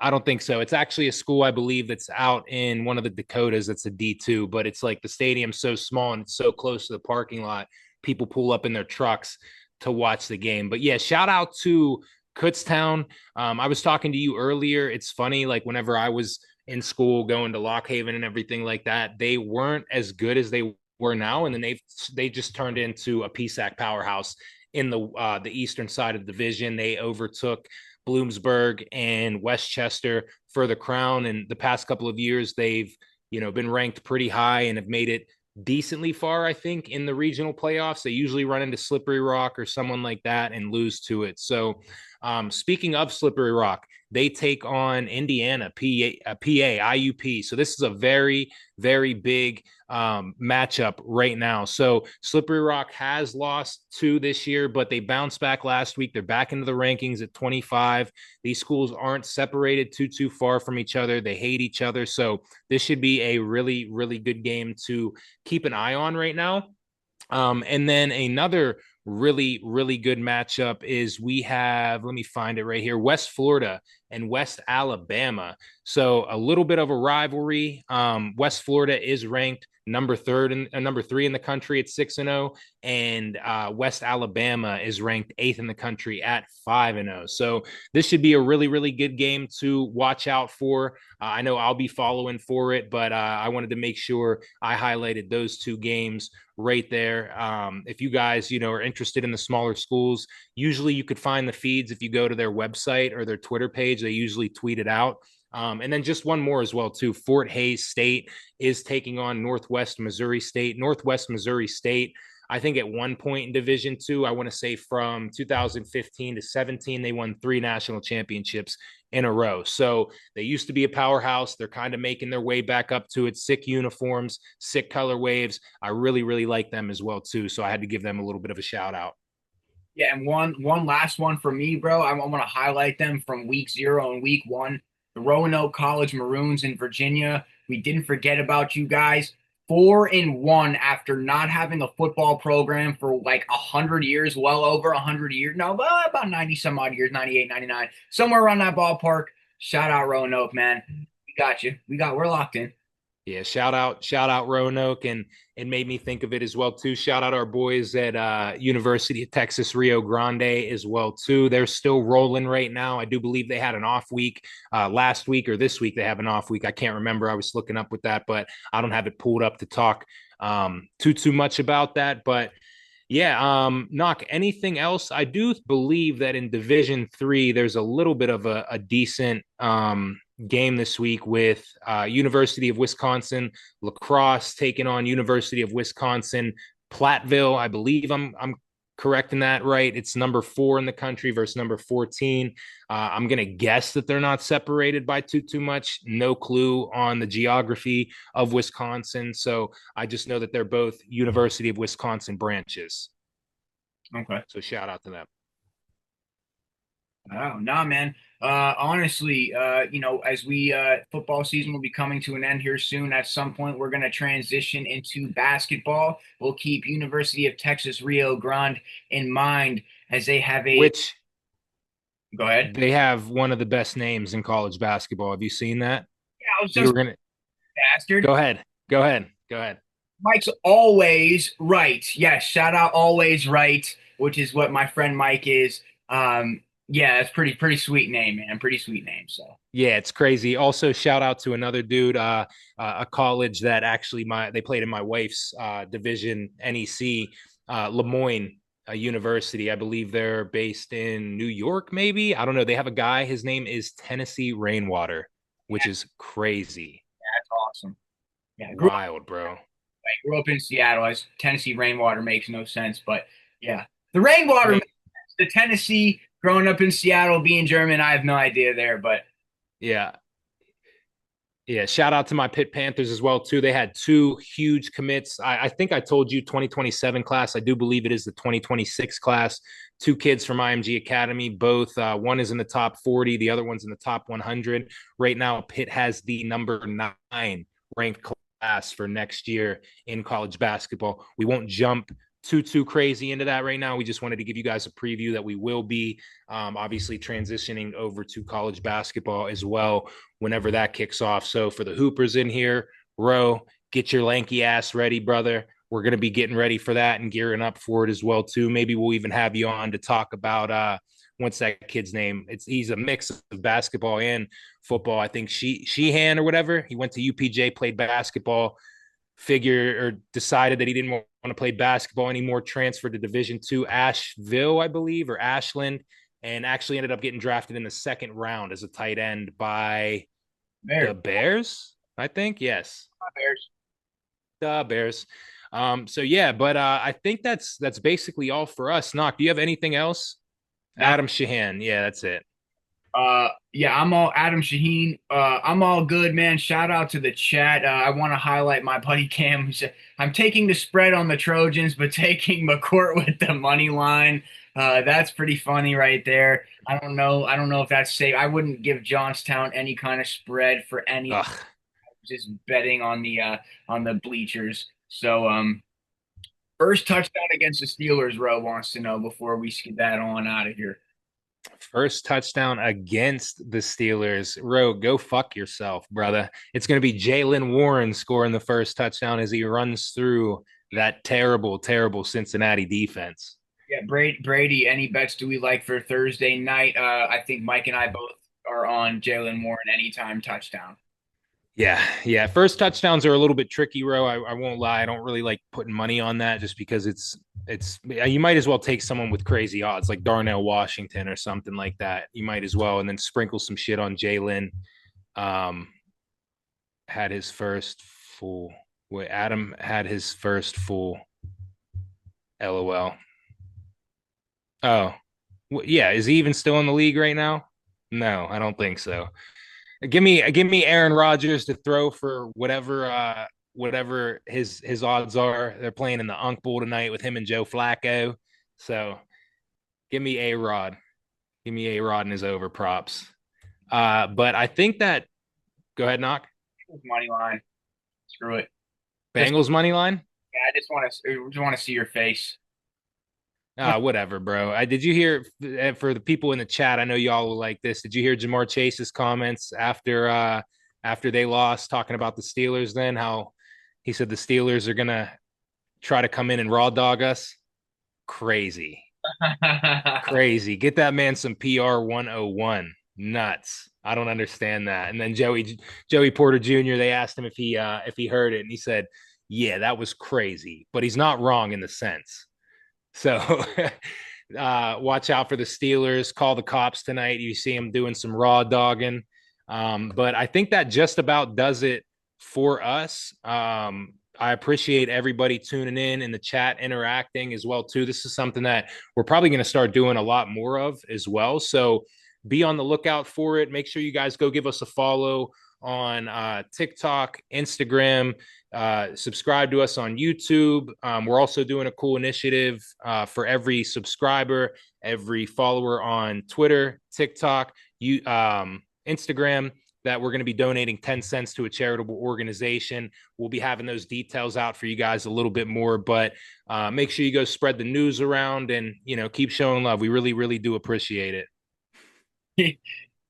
I don't think so. It's actually a school I believe that's out in one of the Dakotas. That's a D2, but it's like the stadium's so small and it's so close to the parking lot. People pull up in their trucks to watch the game. But yeah, shout out to Kutztown. I was talking to you earlier. It's funny, like whenever I was in school going to Lock Haven and everything like that, they weren't as good as they were now, and then they just turned into a PSAC powerhouse in the eastern side of the division. They overtook Bloomsburg and Westchester for the crown. And the past couple of years, they've been ranked pretty high and have made it decently far, I think, in the regional playoffs. They usually run into Slippery Rock or someone like that and lose to it. So, speaking of Slippery Rock, they take on Indiana, IUP. So this is a very, very big matchup right now. So Slippery Rock has lost 2 this year, but they bounced back last week. They're back into the rankings at 25. These schools aren't separated too far from each other. They hate each other. So this should be a really, really good game to keep an eye on right now. And then another really, really good matchup is we have, let me find it right here, West Florida and West Alabama. So a little bit of a rivalry. West Florida is ranked number 3 in the country at 6-0, and West Alabama is ranked 8th in the country at 5-0. So this should be a really, really good game to watch out for. I know I'll be following for it, but I wanted to make sure I highlighted those 2 games right there. If you guys, are interested in the smaller schools, usually you could find the feeds if you go to their website or their Twitter page. They usually tweet it out. And then just one more as well, too. Fort Hays State is taking on Northwest Missouri State. Northwest Missouri State, I think at one point in Division II, I want to say from 2015 to 17, they won 3 national championships in a row. So they used to be a powerhouse. They're kind of making their way back up to it. Sick uniforms, sick color waves. I really, really like them as well, too. So I had to give them a little bit of a shout out. Yeah, and one last one for me, bro. I want to highlight them from week 0 and week 1. The Roanoke College Maroons in Virginia. We didn't forget about you guys. 4-1 after not having a football program for like 100 years, well over 100 years. No, but about 90 some odd years, 98, 99, somewhere around that ballpark. Shout out Roanoke, man. We got you. We're locked in. Yeah, shout out Roanoke, and it made me think of it as well too. Shout out our boys at University of Texas Rio Grande as well too. They're still rolling right now. I do believe they had an off week last week or this week. They have an off week. I can't remember. I was looking up with that, but I don't have it pulled up to talk too much about that. But yeah, knock anything else. I do believe that in Division 3, there's a little bit of a decent game this week with University of Wisconsin lacrosse taking on University of Wisconsin Platteville. I believe I'm correct in that, right? It's number 4 in the country versus number 14. I'm gonna guess that they're not separated by too much. No clue on the geography of Wisconsin, so I just know that they're both University of Wisconsin branches. Okay. So shout out to them. Oh, nah, man. Honestly, as we football season will be coming to an end here soon. At some point, we're going to transition into basketball. We'll keep University of Texas Rio Grande in mind as they have a. Which Go ahead. they have one of the best names in college basketball. Have you seen that? Yeah, I was You were just gonna bastard. go ahead. Go ahead. Go ahead. Mike's always right. Yes, shout out always right, which is what my friend Mike is. Yeah, it's pretty sweet name, man. Pretty sweet name. So Yeah, it's crazy. Also, shout out to another dude, a college that actually they played in my wife's division, NEC, Lemoyne University. I believe they're based in New York, maybe. I don't know. They have a guy. His name is Tennessee Rainwater, which is crazy. that's awesome. Yeah, Wild, bro. I grew up in Seattle. As Tennessee rainwater makes no sense, but yeah, the rainwater Right. makes sense. The Tennessee growing up in Seattle, being German, I have no idea there, but Yeah. Yeah, shout out to my Pitt Panthers as well too. They had 2 huge commits. I think I told you 2027 class. I do believe it is the 2026 class. 2 kids from IMG Academy. Both one is in the top 40, the other one's in the top 100. Right now, Pitt has the number 9 ranked class for next year in college basketball. We won't jump too crazy into that right now. We just wanted to give you guys a preview that we will be obviously transitioning over to college basketball as well whenever that kicks off. So for the Hoopers in here, Ro, get your lanky ass ready, brother. We're going to be getting ready for that and gearing up for it as well too. Maybe we'll even have you on to talk about what's that kid's name? He's a mix of basketball and football. I think Sheehan or whatever. He went to UPJ, played basketball, or decided that he didn't want to play basketball anymore, transferred to Division 2 Asheville, I believe, or Ashland, and actually ended up getting drafted in the second round as a tight end by the Bears, Bears, I think. Yes, Bears. the Bears. So yeah, but I think that's basically all for us. Knock, do you have anything else? That Adam Shahan. Yeah, that's it. yeah, I'm all Adam Shaheen. I'm all good, man. Shout out to the chat. I want to highlight my buddy Cam. Who said, I'm taking the spread on the Trojans, but taking McCourt with the money line. That's pretty funny right there. I don't know. I don't know if that's safe. I wouldn't give Johnstown any kind of spread for any. Ugh. Just betting on the bleachers. So first touchdown against the Steelers, Row wants to know before we get that on out of here. First touchdown against the Steelers. Ro, go fuck yourself, brother. It's going to be Jalen Warren scoring the first touchdown as he runs through that terrible Cincinnati defense. Yeah, Brady, any bets do we like for Thursday night? I think Mike and I both are on Jalen Warren anytime touchdown. Yeah. First touchdowns are a little bit tricky, Ro. I won't lie. I don't really like putting money on that just because it's you might as well take someone with crazy odds like Darnell Washington or something like that. You might as well, and then sprinkle some shit on Jalen. Um, had his first full. Wait, Adam had his first full. LOL. Oh, yeah. Is he even still in the league right now? No, I don't think so. Give me Aaron Rodgers to throw for whatever his odds are. They're playing in the Unk Bowl tonight with him and Joe Flacco. So give me A Rod. Give me A Rod and his over props. But I think that go ahead, knock. Money line. Screw it. Bengals money line. Yeah, I just want to see your face. Whatever, bro. Did you hear for the people in the chat? I know y'all will like this. Did you hear Jamar Chase's comments after after they lost, talking about the Steelers, then how he said the Steelers are going to try to come in and raw dog us. Crazy. Crazy. Get that man some PR 101. Nuts. I don't understand that. And then Joey Porter Jr., they asked him if he heard it, and he said, "Yeah, that was crazy." But he's not wrong in the sense. So watch out for the Steelers. Call the cops tonight. You see them doing some raw dogging. But I think that just about does it for us. I appreciate everybody tuning in the chat, interacting as well too. This is something that we're probably going to start doing a lot more of as well. So be on the lookout for it. Make sure you guys go give us a follow on TikTok, Instagram. Subscribe to us on YouTube. We're also doing a cool initiative for every subscriber, every follower on Twitter, TikTok, Instagram, that we're going to be donating 10 cents to a charitable organization. We'll be having those details out for you guys a little bit more, but make sure you go spread the news around and, keep showing love. We really, really do appreciate it.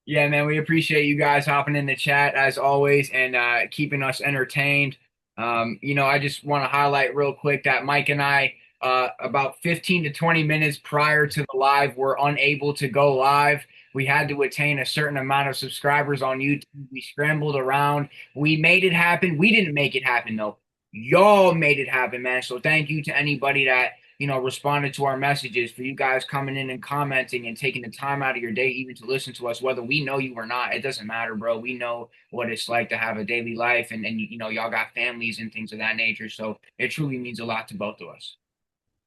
Yeah, man, we appreciate you guys hopping in the chat as always and keeping us entertained. I just want to highlight real quick that Mike and I, about 15 to 20 minutes prior to the live, were unable to go live. We had to attain a certain amount of subscribers on YouTube. We scrambled around. We made it happen. We didn't make it happen, though. Y'all made it happen, man. So thank you to anybody that responded to our messages, for you guys coming in and commenting and taking the time out of your day even to listen to us, whether we know you or not. It doesn't matter, bro. We know what it's like to have a daily life, and y'all got families and things of that nature. So it truly means a lot to both of us.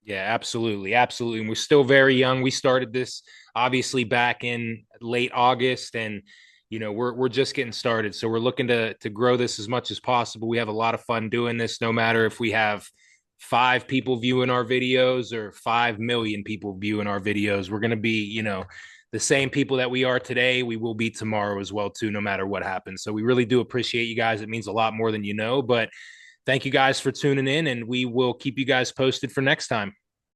Yeah, absolutely. Absolutely. And we're still very young. We started this obviously back in late August, and we're just getting started. So we're looking to grow this as much as possible. We have a lot of fun doing this, no matter if we have 5 people viewing our videos or 5 million people viewing our videos. We're going to be, the same people that we are today. We will be tomorrow as well too, no matter what happens. So we really do appreciate you guys. It means a lot more than but thank you guys for tuning in, and we will keep you guys posted for next time.